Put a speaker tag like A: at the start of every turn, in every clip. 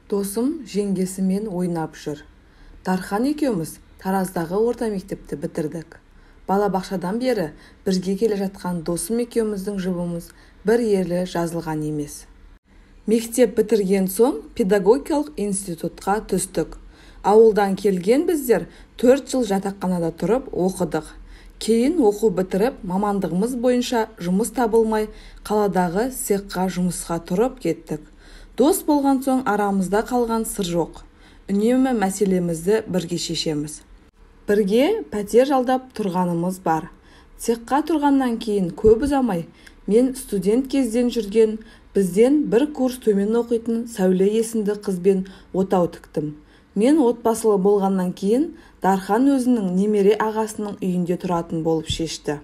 A: Досым жеңгесімен ойнап жүр. Дархан екеуміз Тараздағы орта мектепті бітірдік. Балабақшадан бері бірге келе жатқан досым екеуміздің жұбымыз бір ерлі жазылған емес. Мектеп бітірген соң педагогикалық институтқа түстік. Ауылдан келген біздер 4 жыл жатақханада тұрып оқыдық. Кейін оқу бітіріп, мамандығымыз бойынша жұмыс табылмай, қаладағы цехқа жұмысқа тұрып кеттік. Дос болған соң арамызда қалған сыр жоқ. Үнемі мәселемізді бірге шешеміз. Бірге пәтер жалдап тұрғанымыз бар. Цехқа тұрғаннан кейін көп ұзамай, мен студент кезден жүрген, бізден бір курс төмен оқитын Сәуле есімді қызбен отау тіктім. Мен отбасылы болғаннан кейін Дархан өзінің немере ағасының үйінде тұратын болып шешті.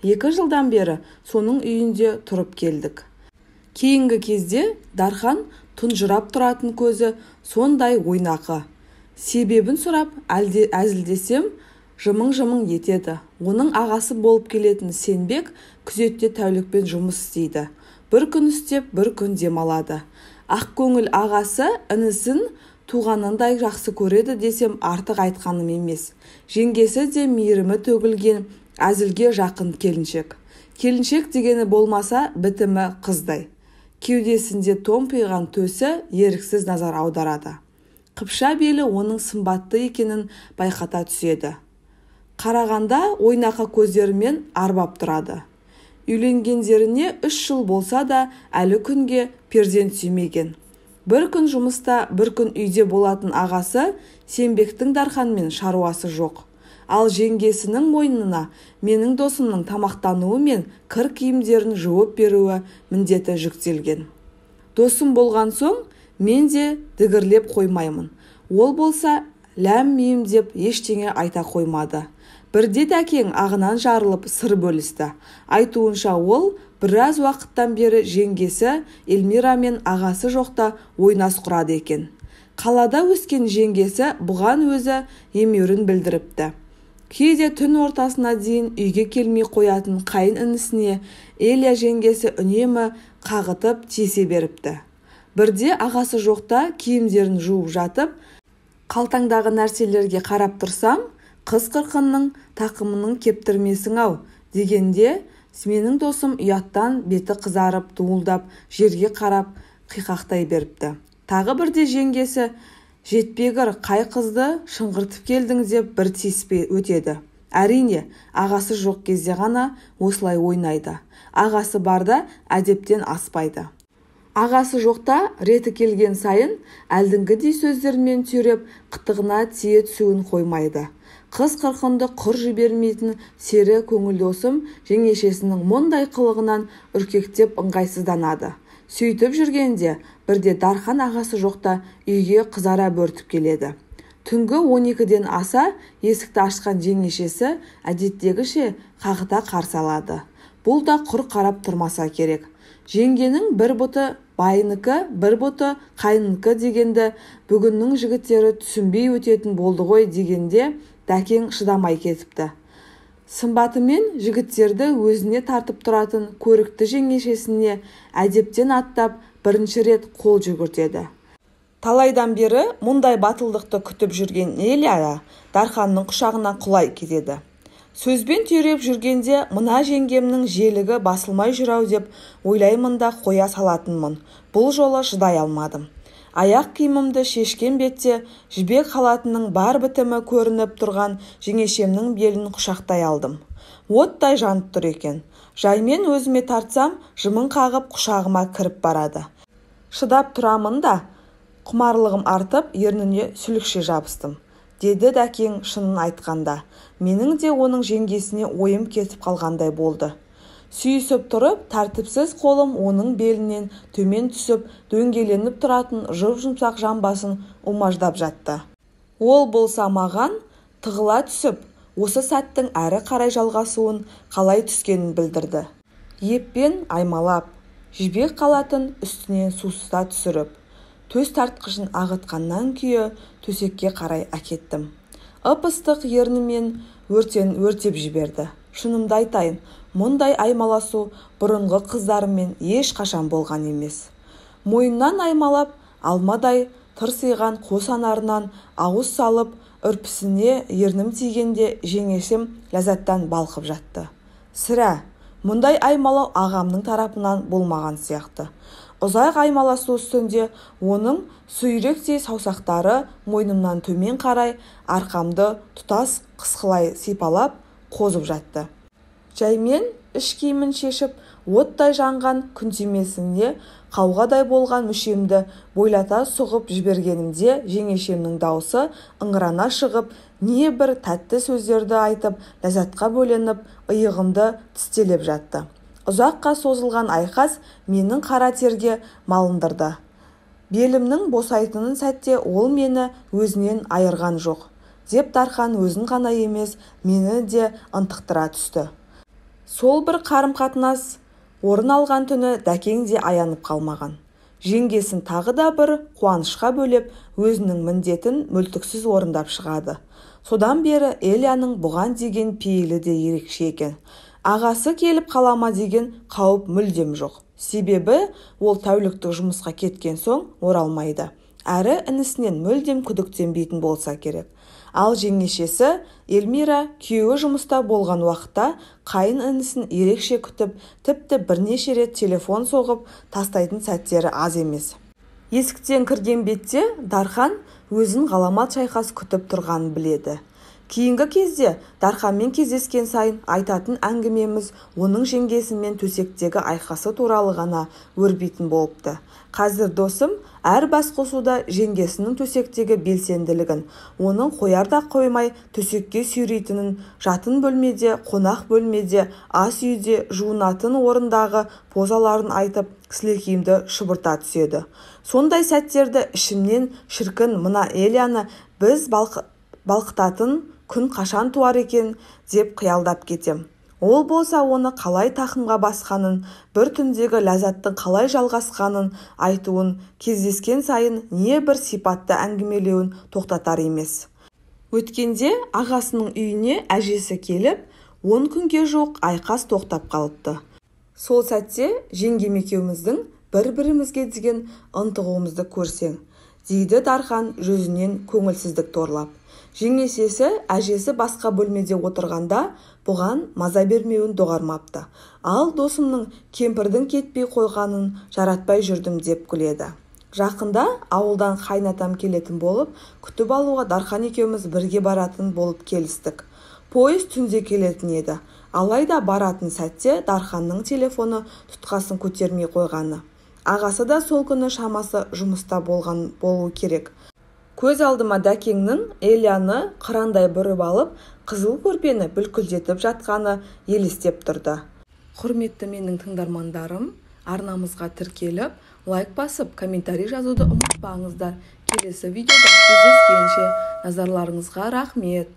A: 2 жылдан бері соның үйінде тұрып келдік. Кейінгі кезде Дархан тұнжырап тұратын көзі сондай ойнақы. Себебін сұрап әзілдесем, жымың-жымың етеді. Оның ағасы болып келетін Сенбек күзетте тәулікпен жұмыс істейді. Бір күн істеп, бір күн демалады. Ақкөңіл ағасы інісін туғанындай жақсы көреді десем артық айтқаным емес. Жеңгесі де мейірімі төгілген, әзілге жақын келіншек. Келіншек дегені болмаса бітімі қыздай. Кеудесінде томпиған төсі еріксіз назар аударады. Қыпша белі оның сымбатты екенін байқата түседі. Қарағанда ойнақы көздерімен арбап тұрады. Үйленгендеріне 3 жыл болса да әлі күнге перзент сүймеген. Бір күн жұмыста, бір күн үйде болатын ағасы Сенбектің Дарханмен шаруасы жоқ. Ал жеңгесінің мойнына менің досымның тамақтануы мен кір киімдерін жуып беруі міндеті жүктелген. Досым болған соң мен де дігірлеп қоймаймын. Ол болса ләм-мим деп ештеңе айта қоймады. Бірде дәкең ағынан жарылып сыр бөлісті. Айтуынша ол біраз уақыттан бері жеңгесі Эльмира мен ағасы жоқта ойнас құрады екен. Қалада өскен жеңгесі бұған өзі емеурін білдіріпті. Кейде түн ортасына дейін үйге келмей қоятын қайын інісіне Эля жеңгесі үнемі қағытып тиісе беріпті. Бірде ағасы жоқта киімдерін жуып жатып, қалтаңдағы нәрселерге қарап тұрсам, қыз қырқынның тақымының кептірмесің-ау дегенде, менің досым ұяттан беті қызарып, дуылдап, жерге қарап қиқақтай беріпті. Тағы бірде жеңгесі, жетпегір қай қызды шыңғыртып келдің деп бір тиіспей өтеді. Әрине, ағасы жоқ кезде ғана осылай ойнайды. Ағасы барда әдептен аспайды. Ағасы жоқта реті келген сайын әлдінгідей сөздермен түйреп қытығына тие түсуін қоймайды. Қыз қырқынды құр жібермейтін сері көңіл досым жеңешесінің мұндай қылығынан үркектеп ыңғайсызданады. Сөйтіп жүргенде бірде Дархан ағасы жоқта үйге қызара бөртіп келеді. Түнгі 12-ден аса есікті ашқан жеңешесі әдеттегіше қағыта қарсы алады. Бұл да құр қарап тұрмаса керек. Жеңгенің бір бұты байынікі, бір бұты қайыныкі дегенді бүгіннің жігіттері түсінбей өтетін болды ғой дегенде дәкең шыдамай кетіпті. Сымбатымен жігіттерді өзіне тартып тұратын көрікті жеңешесіне әдептен аттап бірінші рет қол жүгіртеді. Талайдан бері мұндай батылдықты күтіп жүрген Эля Дарханның құшағына құлай кетеді. Сөзбен түйреп жүргенде мына жеңгемнің желігі басылмай жүрау деп ойлаймын да қоя салатынмын. Бұл жолы шыдай алмадым. Аяқ киімімді шешкен бетте жібек халатының бар бітімі көрініп тұрған жеңешемнің белін құшақтай алдым. Оттай жанып тұр екен. Жаймен өзіме тартсам, жымың қағып құшағыма кіріп барады. Шыдап тұрамын да, құмарлығым артып, ерніне сүлікше жабыстым. Деді дәкең шынын айтқанда. Менің де оның жеңгесіне ойым кетіп қалғандай болды. Сүйісіп тұрып, тәртіпсіз қолым оның белінен төмен түсіп, дөңгеленіп тұратын жұп-жұмсақ жамбасын умаждап жатты. Ол болса маған тығыла түсіп, осы сәттің әрі қарай жалғасуын қалай түскенін білдірді. Еппен аймалап, жібек қалатын үстінен сусыта түсіріп, төс тартқышын ағытқаннан күйі төсекке қарай әкеттім. Ып-ыстық ернімен өртеп жіберді. Шынымды айтайын, мұндай аймаласу бұрынғы қыздарымен еш қашан болған емес. Мойыннан аймалап, алмадай тырсиған қос анарынан ауыз салып, үрпісіне ернім тигенде жеңешем ләззаттан балқып жатты. Сірә, мұндай аймалау ағамның тарапынан болмаған сияқты. Ұзақ аймаласу үстінде оның сүйректей саусақтары мойнымнан төмен қарай арқамды тұтас қысқылай сипалап қозып жатты. Жаймен іш киімін шешіп, оттай жанған күнтимесіне қауғадай болған мүшемді бойлата сұғып жібергенімде жеңешемнің даусы ыңырана шығып, не бір тәтті сөздерді айтып, ләззатқа бөленіп, иығымды тістелеп жатты. Ұзаққа созылған айқас менің қара терге малындырды. Белімнің босайтынын сәтте ол мені өзінен айырған жоқ, деп Дархан өзін ғана емес, мені де ынтықтыра түсті. Сол бір қарым-қатынас орын алған түні Дәкең де аянып қалмаған. Жеңгесін тағы да бір қуанышқа бөлеп, өзінің міндетін мүлтіксіз орындап шығады. Содан бері Эляның бұған деген пейілі де ерекше екен. Ағасы келіп қалама деген қауіп мүлдем жоқ. Себебі ол тәуліктік жұмысқа кеткен соң оралмайды. Әрі інісінен мүлдем күдіктенбейтін болса керек. Ал жеңешесі Эльмира күйеуі жұмыста болған уақытта қайын інісін ерекше күтіп, тіпті бірнеше рет телефон соғып тастайтын сәттері аз емес. Есіктен кірген бетте Дархан өзін ғаламат шайқас күтіп тұрғанын біледі. Кейінгі кезде Дарханмен кездескен сайын айтатын әңгімеміз оның жеңгесімен төсектегі айқасы туралы ғана өрбейтін болыпты. Қазір досым әр басқосуда жеңгесінің төсектегі белсенділігін, оның қоярда қоймай төсекке сүйрейтінін, жатын бөлмеде, қонақ бөлмеде, ас үйде, жуынатын орындағы позаларын айтып, сілекейімді шұбырта түседі. Сондай сәттерді ішімнен шіркін мына Эляны біз балқытатын күн қашан туар екен деп қиялдап кетем. Ол болса оны қалай тақымға басқанын, бір түндегі ләззаттың қалай жалғасқанын айтуын, кездескен сайын не бір сипатты әңгімелеуін тоқтатар емес. Өткенде ағасының үйіне әжесі келіп, 10 күнге жоқ айқас тоқтап қалыпты. Сол сәтте жеңгем екеуміздің бір-бірімізге деген ынтығуымызды көрсең, дейді Дархан жүзінен көңілсіздік торлап. Жеңешесі әжесі басқа бөлмеде отырғанда бұған маза бермеуін доғармапты. Ал досымның кемпірдің кетпей қойғанын жаратпай жүрдім деп күледі. Жақында ауылдан қайнатам келетін болып, күтіп алуға Дархан екеуміз бірге баратын болып келістік. Пойыз түнде келетін еді. Алайда баратын сәтте Дарханның телефоны тұтқасын көтермей қойғаны. Ағасы да сол күні шамасы жұмыста болу керек. Көз алдыма Дәкеңнің Эляны қырандай бүріп алып, қызыл көрпені бүлкілдетіп жатқаны елестеп тұрды. Құрметті менің тыңдармандарым, арнамызға тіркеліп, лайк басып, комментарий жазуды ұмытпаңыздар. Келесі видеода кездескенше назарларыңызға рахмет.